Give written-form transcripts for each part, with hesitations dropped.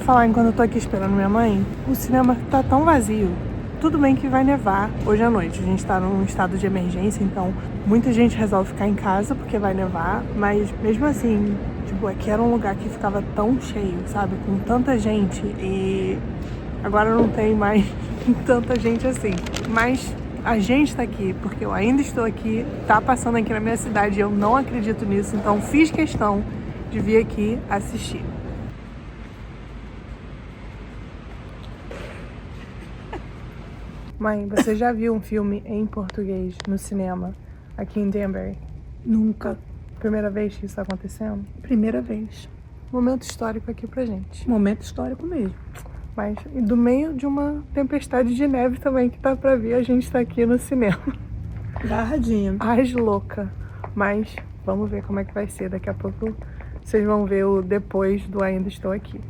falar enquanto eu tô aqui esperando minha mãe, o cinema tá tão vazio. Tudo bem que vai nevar hoje à noite. A gente tá num estado de emergência, então muita gente resolve ficar em casa porque vai nevar. Mas mesmo assim, tipo, aqui era um lugar que ficava tão cheio, sabe? Com tanta gente. E agora não tem mais tanta gente assim. Mas a gente tá aqui porque eu ainda estou aqui. Tá passando aqui na minha cidade e eu não acredito nisso. Então fiz questão de vir aqui assistir. Mãe, você já viu um filme em português no cinema aqui em Danbury? Nunca. Primeira vez que isso tá acontecendo? Primeira vez. Momento histórico aqui pra gente. Momento histórico mesmo. Mas e do meio de uma tempestade de neve também que tá pra vir, a gente tá aqui no cinema. Garradinha. As louca. Mas vamos ver como é que vai ser. Daqui a pouco vocês vão ver o depois do Ainda Estou Aqui.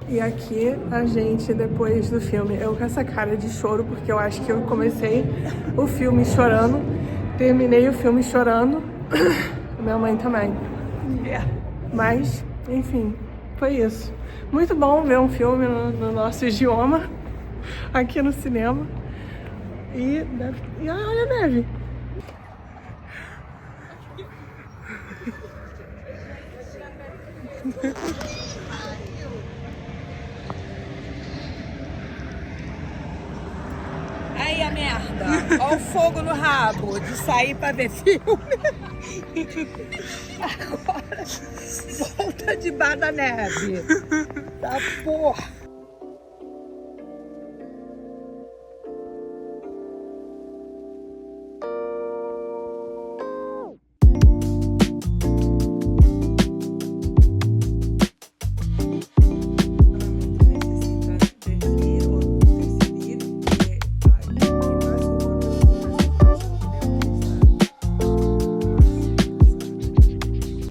E aqui a gente, depois do filme, eu com essa cara de choro, porque eu acho que eu comecei o filme chorando, terminei o filme chorando, minha mãe também. Mas, enfim, foi isso. Muito bom ver um filme no nosso idioma, aqui no cinema. E olha a neve. Aí a merda. Olha o fogo no rabo de sair pra ver filme. Agora volta debaixo da neve. Tá porra.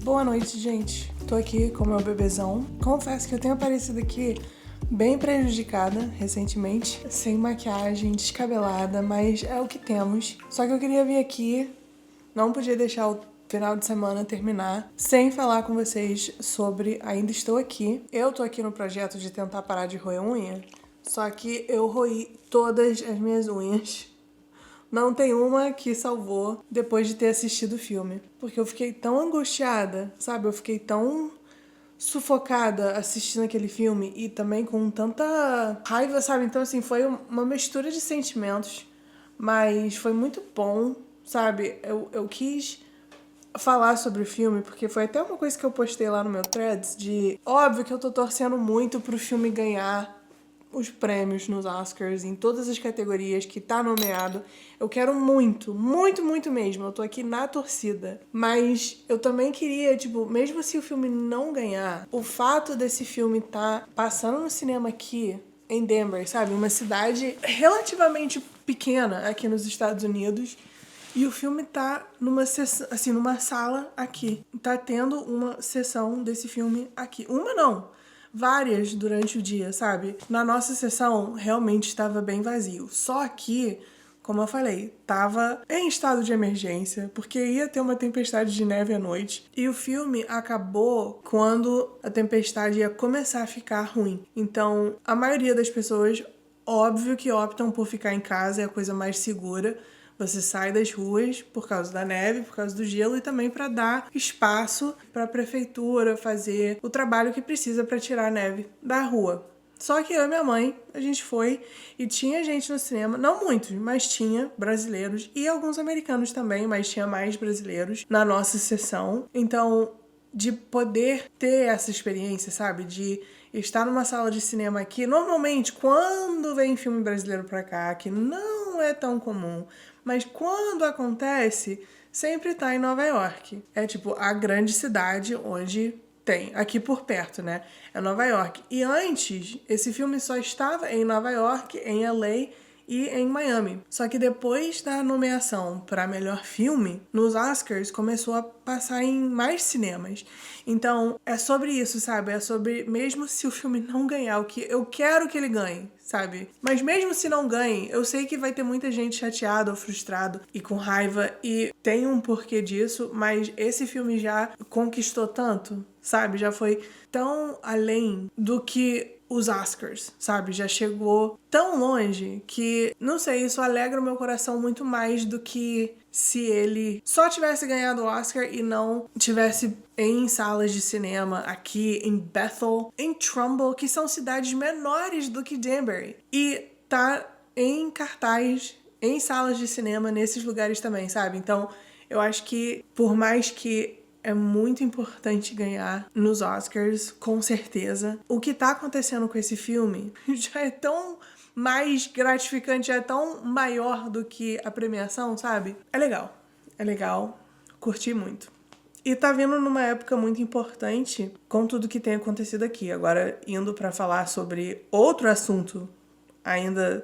Boa noite, gente. Tô aqui com o meu bebezão. Confesso que eu tenho aparecido aqui bem prejudicada recentemente, sem maquiagem, descabelada, mas é o que temos. Só que eu queria vir aqui, não podia deixar o final de semana terminar sem falar com vocês sobre Ainda Estou Aqui. Eu tô aqui no projeto de tentar parar de roer unha, só que eu roí todas as minhas unhas. Não tem uma que salvou depois de ter assistido o filme. Porque eu fiquei tão angustiada, sabe? Eu fiquei tão sufocada assistindo aquele filme e também com tanta raiva, sabe? Então, assim, foi uma mistura de sentimentos, mas foi muito bom, sabe? Eu quis falar sobre o filme, porque foi até uma coisa que eu postei lá no meu Threads de... Óbvio que eu tô torcendo muito pro filme ganhar os prêmios nos Oscars, em todas as categorias que tá nomeado. Eu quero muito, muito, muito mesmo. Eu tô aqui na torcida. Mas eu também queria, tipo, mesmo se o filme não ganhar, o fato desse filme tá passando no cinema aqui em Denver, sabe? Uma cidade relativamente pequena aqui nos Estados Unidos. E o filme tá numa sala aqui. Tá tendo uma sessão desse filme aqui. Uma não, várias durante o dia, sabe? Na nossa sessão, realmente estava bem vazio. Só que, como eu falei, tava em estado de emergência, porque ia ter uma tempestade de neve à noite. E o filme acabou quando a tempestade ia começar a ficar ruim. Então, a maioria das pessoas, óbvio que optam por ficar em casa, é a coisa mais segura. Você sai das ruas por causa da neve, por causa do gelo e também para dar espaço para a prefeitura fazer o trabalho que precisa para tirar a neve da rua. Só que eu e minha mãe, a gente foi e tinha gente no cinema, não muitos, mas tinha brasileiros e alguns americanos também, mas tinha mais brasileiros na nossa sessão. Então, de poder ter essa experiência, sabe? De estar numa sala de cinema aqui. Normalmente, quando vem filme brasileiro pra cá, que não é tão comum, mas quando acontece, sempre tá em Nova York. É tipo a grande cidade onde tem, aqui por perto, né? É Nova York. E antes, esse filme só estava em Nova York, em LA e em Miami. Só que depois da nomeação para melhor filme, nos Oscars começou a passar em mais cinemas. Então, é sobre isso, sabe? É sobre, mesmo se o filme não ganhar o que eu quero que ele ganhe, sabe? Mas mesmo se não ganhe, eu sei que vai ter muita gente chateada ou frustrado e com raiva, e tem um porquê disso, mas esse filme já conquistou tanto, sabe? Já foi tão além do que os Oscars, sabe? Já chegou tão longe que, não sei, isso alegra o meu coração muito mais do que se ele só tivesse ganhado o Oscar e não tivesse em salas de cinema aqui em Bethel, em Trumbull, que são cidades menores do que Danbury. E tá em cartaz, em salas de cinema, nesses lugares também, sabe? Então, eu acho que, por mais que é muito importante ganhar nos Oscars, com certeza, o que tá acontecendo com esse filme já é tão mais gratificante, é tão maior do que a premiação, sabe? É legal, curti muito. E tá vindo numa época muito importante com tudo que tem acontecido aqui. Agora, indo pra falar sobre outro assunto ainda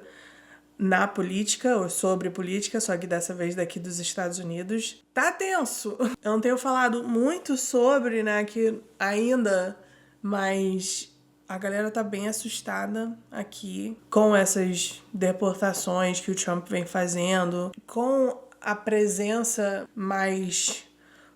na política, ou sobre política, só que dessa vez daqui dos Estados Unidos, tá tenso. Eu não tenho falado muito sobre, né, aqui ainda, mas a galera tá bem assustada aqui com essas deportações que o Trump vem fazendo, com a presença mais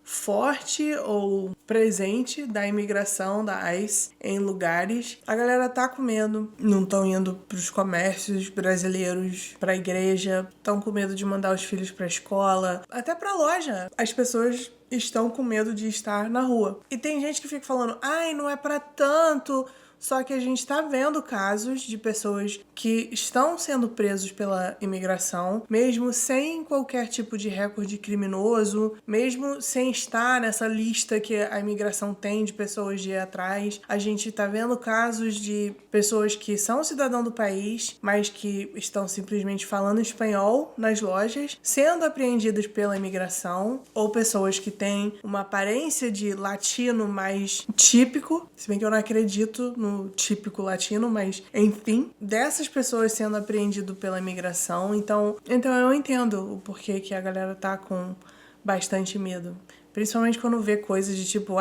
forte ou presente da imigração da ICE em lugares. A galera tá com medo, não estão indo pros comércios brasileiros, pra igreja, estão com medo de mandar os filhos pra escola, até pra loja. As pessoas estão com medo de estar na rua. E tem gente que fica falando, ai, não é pra tanto. Só que a gente tá vendo casos de pessoas que estão sendo presos pela imigração, mesmo sem qualquer tipo de recorde criminoso, mesmo sem estar nessa lista que a imigração tem de pessoas de ir atrás. A gente tá vendo casos de pessoas que são cidadão do país, mas que estão simplesmente falando espanhol nas lojas, sendo apreendidas pela imigração, ou pessoas que têm uma aparência de latino mais típico, se bem que eu não acredito no típico latino, mas enfim, dessas pessoas sendo apreendido pela imigração. Então eu entendo o porquê que a galera tá com bastante medo, principalmente quando vê coisas de tipo,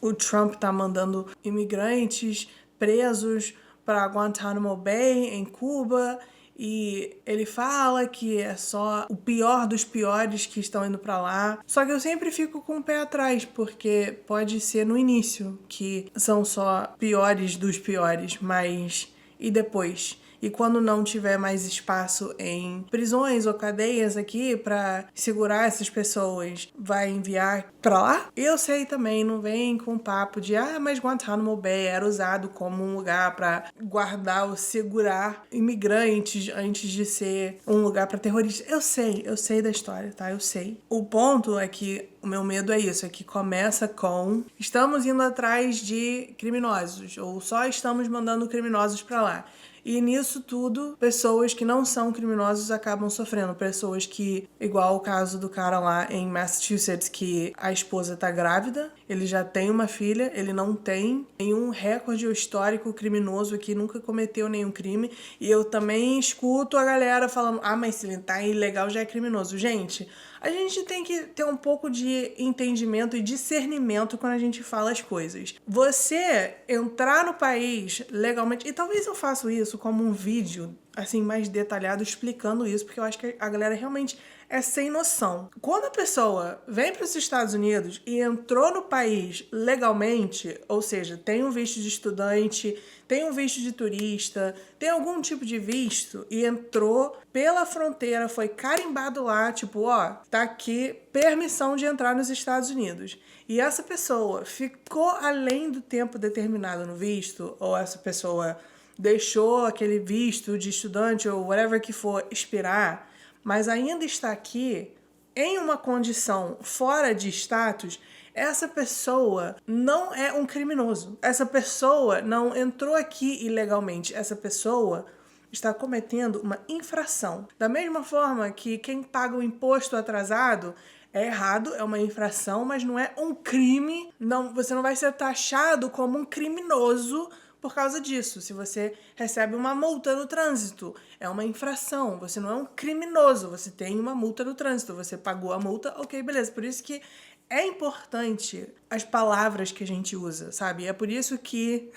o Trump tá mandando imigrantes presos para Guantanamo Bay em Cuba, e ele fala que é só o pior dos piores que estão indo pra lá. Só que eu sempre fico com o pé atrás, porque pode ser no início que são só piores dos piores, mas e depois? E quando não tiver mais espaço em prisões ou cadeias aqui pra segurar essas pessoas, vai enviar pra lá? Eu sei também, não vem com papo de mas Guantanamo Bay era usado como um lugar pra guardar ou segurar imigrantes antes de ser um lugar pra terroristas. Eu sei da história, tá? Eu sei. O ponto é que o meu medo é isso, é que começa com estamos indo atrás de criminosos, ou só estamos mandando criminosos pra lá. E nisso tudo, pessoas que não são criminosos acabam sofrendo. Pessoas que, igual o caso do cara lá em Massachusetts, que a esposa tá grávida, ele já tem uma filha, ele não tem nenhum recorde histórico criminoso aqui, nunca cometeu nenhum crime. E eu também escuto a galera falando, mas se ele tá ilegal já é criminoso. Gente, a gente tem que ter um pouco de entendimento e discernimento quando a gente fala as coisas. Você entrar no país legalmente, e talvez eu faça isso como um vídeo assim mais detalhado explicando isso, porque eu acho que a galera realmente é sem noção. Quando a pessoa vem para os Estados Unidos e entrou no país legalmente, ou seja, tem um visto de estudante, tem um visto de turista, tem algum tipo de visto e entrou pela fronteira, foi carimbado lá, tipo, tá aqui permissão de entrar nos Estados Unidos. E essa pessoa ficou além do tempo determinado no visto, ou essa pessoa deixou aquele visto de estudante ou whatever que for expirar, mas ainda está aqui em uma condição fora de status, essa pessoa não é um criminoso. Essa pessoa não entrou aqui ilegalmente. Essa pessoa está cometendo uma infração. Da mesma forma que quem paga o imposto atrasado é errado, é uma infração, mas não é um crime. Não, você não vai ser taxado como um criminoso por causa disso. Se você recebe uma multa no trânsito, é uma infração. Você não é um criminoso, você tem uma multa no trânsito. Você pagou a multa, ok, beleza. Por isso que é importante as palavras que a gente usa, sabe? É por isso que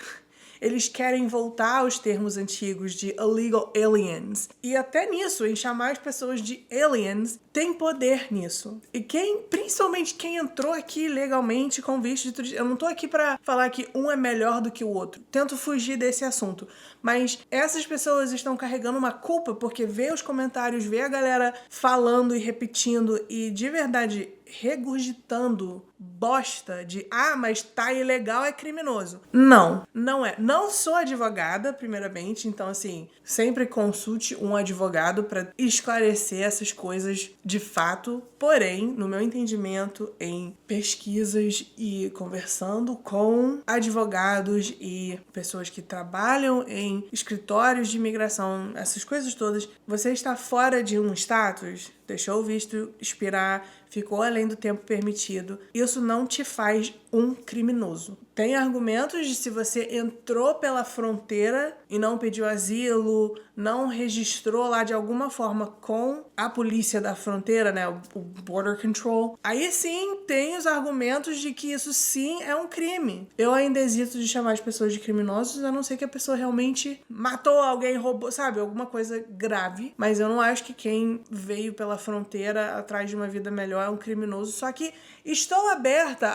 eles querem voltar aos termos antigos de illegal aliens. E até nisso, em chamar as pessoas de aliens, tem poder nisso. E principalmente quem entrou aqui legalmente com visto de turista. Eu não tô aqui pra falar que um é melhor do que o outro. Tento fugir desse assunto. Mas essas pessoas estão carregando uma culpa porque vê os comentários, vê a galera falando e repetindo e de verdade regurgitando bosta de mas tá ilegal, é criminoso. Não, não é. Não sou advogada, primeiramente, então assim, sempre consulte um advogado para esclarecer essas coisas de fato. Porém, no meu entendimento, em pesquisas e conversando com advogados e pessoas que trabalham em escritórios de imigração, essas coisas todas, você está fora de um status, deixou o visto expirar, ficou além do tempo permitido, isso não te faz um criminoso. Tem argumentos de se você entrou pela fronteira e não pediu asilo, não registrou lá de alguma forma com a polícia da fronteira, né, o Border Control, aí sim tem os argumentos de que isso sim é um crime. Eu ainda hesito de chamar as pessoas de criminosos, a não ser que a pessoa realmente matou alguém, roubou, sabe, alguma coisa grave, mas eu não acho que quem veio pela fronteira atrás de uma vida melhor é um criminoso, só que estou aberta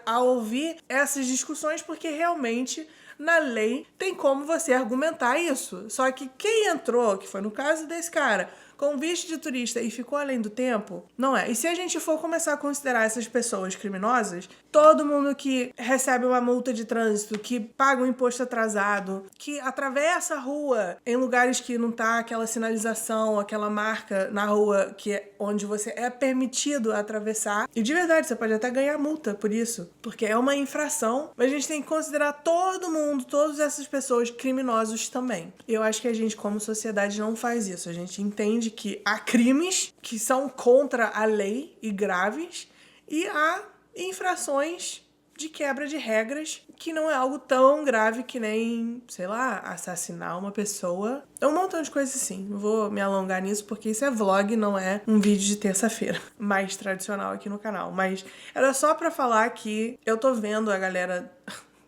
a ouvir essas discussões porque realmente na lei tem como você argumentar isso. Só que quem entrou, que foi no caso desse cara, com visto de turista e ficou além do tempo, não é. E se a gente for começar a considerar essas pessoas criminosas, todo mundo que recebe uma multa de trânsito, que paga um imposto atrasado, que atravessa a rua em lugares que não tá aquela sinalização, aquela marca na rua que é onde você é permitido atravessar. E de verdade, você pode até ganhar multa por isso, porque é uma infração, mas a gente tem que considerar todo mundo, todas essas pessoas criminosos também. Eu acho que a gente, como sociedade, não faz isso. A gente entende que há crimes que são contra a lei e graves, e há infrações de quebra de regras que não é algo tão grave que nem, sei lá, assassinar uma pessoa. É um montão de coisas assim. Não vou me alongar nisso porque isso é vlog, não é um vídeo de terça-feira mais tradicional aqui no canal. Mas era só pra falar que eu tô vendo a galera,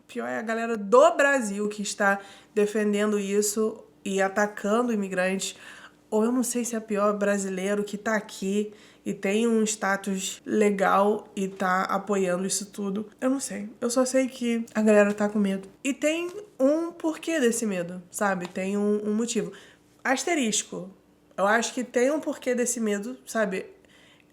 pior é a galera do Brasil que está defendendo isso e atacando imigrantes. Ou eu não sei se é pior brasileiro que tá aqui e tem um status legal e tá apoiando isso tudo. Eu não sei. Eu só sei que a galera tá com medo. E tem um porquê desse medo, sabe? Tem um motivo. Asterisco. Eu acho que tem um porquê desse medo, sabe?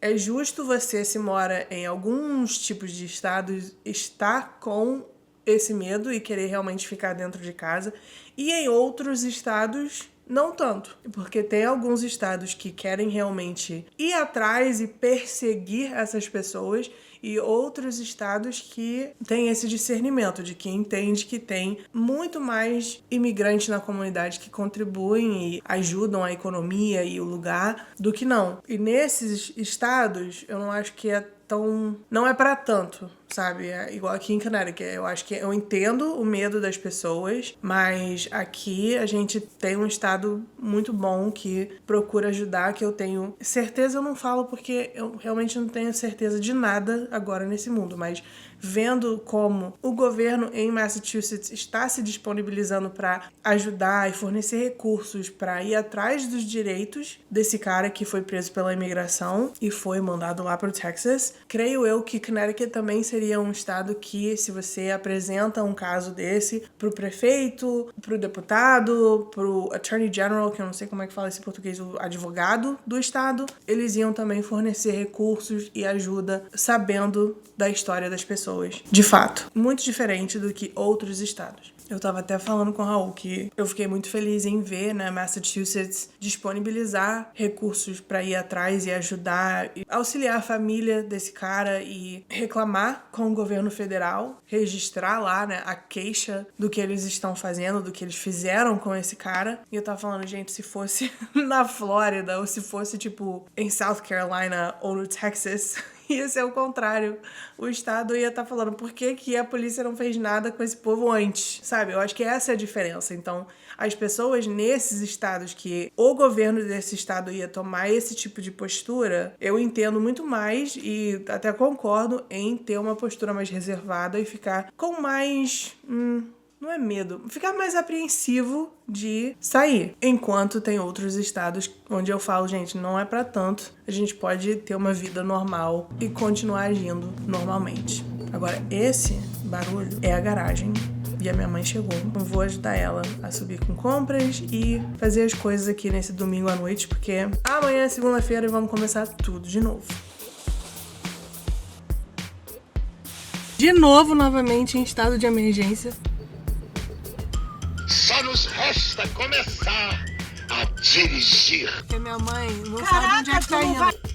É justo você, se mora em alguns tipos de estados, estar com esse medo e querer realmente ficar dentro de casa. E em outros estados, não tanto, porque tem alguns estados que querem realmente ir atrás e perseguir essas pessoas e outros estados que têm esse discernimento de que entende que tem muito mais imigrantes na comunidade que contribuem e ajudam a economia e o lugar do que não. E nesses estados, eu não acho que é tão... não é pra tanto, sabe? É igual aqui em Connecticut. Eu acho que eu entendo o medo das pessoas, mas aqui a gente tem um estado muito bom que procura ajudar, que eu tenho certeza. Eu não falo porque eu realmente não tenho certeza de nada agora nesse mundo, mas vendo como o governo em Massachusetts está se disponibilizando para ajudar e fornecer recursos para ir atrás dos direitos desse cara que foi preso pela imigração e foi mandado lá para o Texas, creio eu que Connecticut também seria um estado que, se você apresenta um caso desse pro prefeito, pro deputado, pro attorney general, que eu não sei como é que fala esse em português, o advogado do estado, eles iam também fornecer recursos e ajuda sabendo da história das pessoas. De fato, muito diferente do que outros estados. Eu tava até falando com o Raul que eu fiquei muito feliz em ver, né, Massachusetts disponibilizar recursos para ir atrás e ajudar, e auxiliar a família desse cara e reclamar com o governo federal, registrar lá, né, a queixa do que eles estão fazendo, do que eles fizeram com esse cara. E eu tava falando, gente, se fosse na Flórida ou se fosse, tipo, em South Carolina ou no Texas, ia ser o contrário. O Estado ia estar falando por que a polícia não fez nada com esse povo antes, sabe? Eu acho que essa é a diferença. Então, as pessoas nesses estados que o governo desse estado ia tomar esse tipo de postura, eu entendo muito mais e até concordo em ter uma postura mais reservada e ficar com mais... não é medo, ficar mais apreensivo de sair. Enquanto tem outros estados onde eu falo, gente, não é pra tanto. A gente pode ter uma vida normal e continuar agindo normalmente. Agora, esse barulho é a garagem. E a minha mãe chegou. Eu vou ajudar ela a subir com compras e fazer as coisas aqui nesse domingo à noite, porque amanhã é segunda-feira e vamos começar tudo de novo. De novo, novamente, em estado de emergência. Só nos resta começar a dirigir. Porque minha mãe não sabe onde é que tá indo.